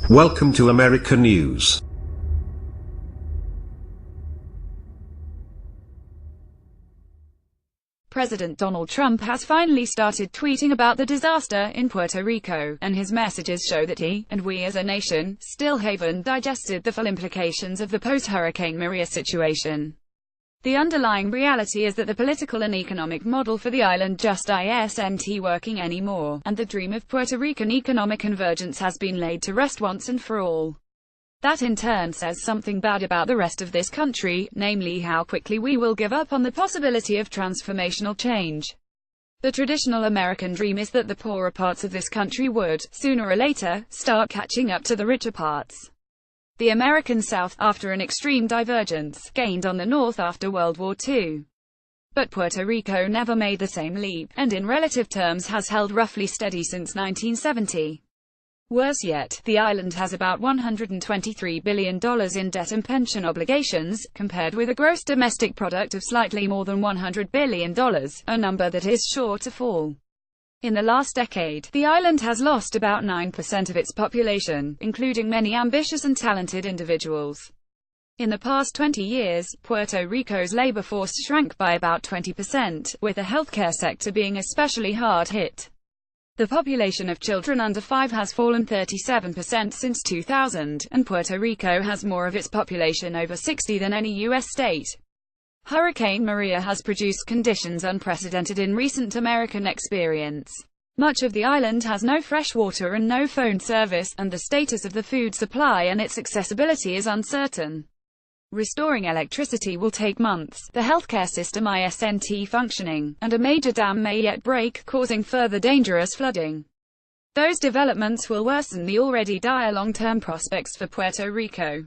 Welcome to America News. President Donald Trump has finally started tweeting about the disaster in Puerto Rico, and his messages show that he, and we as a nation, still haven't digested the full implications of the post-Hurricane Maria situation. The underlying reality is that the political and economic model for the island just isn't working anymore, and the dream of Puerto Rican economic convergence has been laid to rest once and for all. That in turn says something bad about the rest of this country, namely how quickly we will give up on the possibility of transformational change. The traditional American dream is that the poorer parts of this country would, sooner or later, start catching up to the richer parts. The American South, after an extreme divergence, gained on the North after World War II. But Puerto Rico never made the same leap, and in relative terms has held roughly steady since 1970. Worse yet, the island has about $123 billion in debt and pension obligations, compared with a gross domestic product of slightly more than $100 billion, a number that is sure to fall. In the last decade, the island has lost about 9% of its population, including many ambitious and talented individuals. In the past 20 years, Puerto Rico's labor force shrank by about 20%, with the healthcare sector being especially hard hit. The population of children under 5 has fallen 37% since 2000, and Puerto Rico has more of its population over 60 than any U.S. state. Hurricane Maria has produced conditions unprecedented in recent American experience. Much of the island has no fresh water and no phone service, and the status of the food supply and its accessibility is uncertain. Restoring electricity will take months, the healthcare system isn't functioning, and a major dam may yet break, causing further dangerous flooding. Those developments will worsen the already dire long-term prospects for Puerto Rico.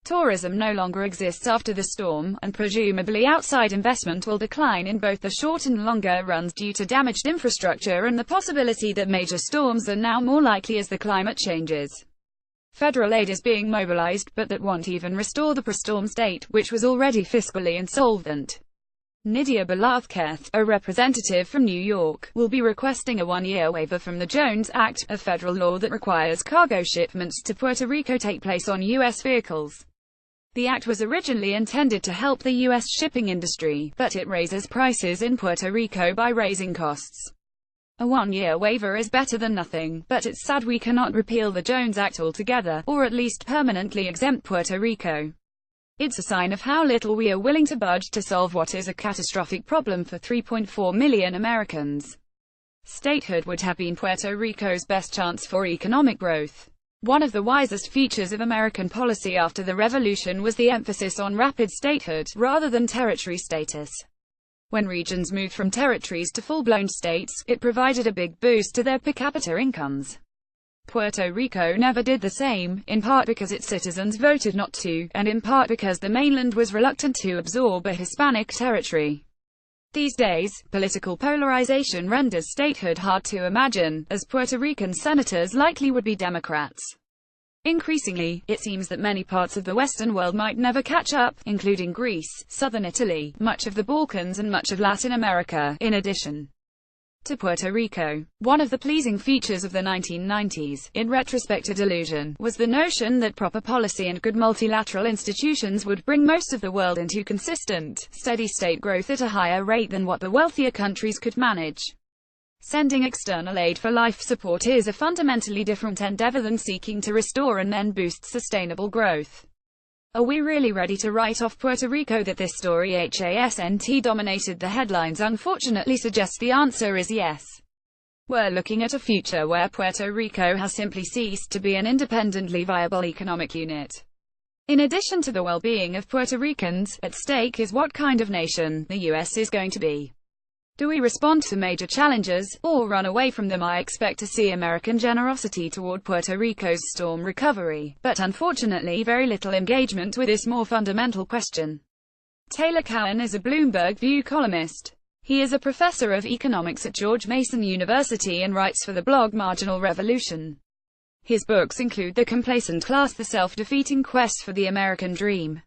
Tourism no longer exists after the storm, and presumably outside investment will decline in both the short and longer runs due to damaged infrastructure and the possibility that major storms are now more likely as the climate changes. Federal aid is being mobilized, but that won't even restore the pre-storm state, which was already fiscally insolvent. Nydia Velázquez, a representative from New York, will be requesting a one-year waiver from the Jones Act, a federal law that requires cargo shipments to Puerto Rico take place on U.S. vehicles. The act was originally intended to help the U.S. shipping industry, but it raises prices in Puerto Rico by raising costs. A one-year waiver is better than nothing, but it's sad we cannot repeal the Jones Act altogether, or at least permanently exempt Puerto Rico. It's a sign of how little we are willing to budge to solve what is a catastrophic problem for 3.4 million Americans. Statehood would have been Puerto Rico's best chance for economic growth. One of the wisest features of American policy after the revolution was the emphasis on rapid statehood, rather than territory status. When regions moved from territories to full-blown states, it provided a big boost to their per capita incomes. Puerto Rico never did the same, in part because its citizens voted not to, and in part because the mainland was reluctant to absorb a Hispanic territory. These days, political polarization renders statehood hard to imagine, as Puerto Rican senators likely would be Democrats. Increasingly, it seems that many parts of the Western world might never catch up, including Greece, southern Italy, much of the Balkans and much of Latin America, in addition to Puerto Rico. One of the pleasing features of the 1990s, in retrospect a delusion, was the notion that proper policy and good multilateral institutions would bring most of the world into consistent, steady-state growth at a higher rate than what the wealthier countries could manage. Sending external aid for life support is a fundamentally different endeavor than seeking to restore and then boost sustainable growth. Are we really ready to write off Puerto Rico? That this story hasn't dominated the headlines unfortunately suggests the answer is yes. We're looking at a future where Puerto Rico has simply ceased to be an independently viable economic unit. In addition to the well-being of Puerto Ricans, at stake is what kind of nation the U.S. is going to be. Do we respond to major challenges, or run away from them? I expect to see American generosity toward Puerto Rico's storm recovery, but unfortunately very little engagement with this more fundamental question. Taylor Cowan is a Bloomberg View columnist. He is a professor of economics at George Mason University and writes for the blog Marginal Revolution. His books include The Complacent Class, The Self-Defeating Quest for the American Dream,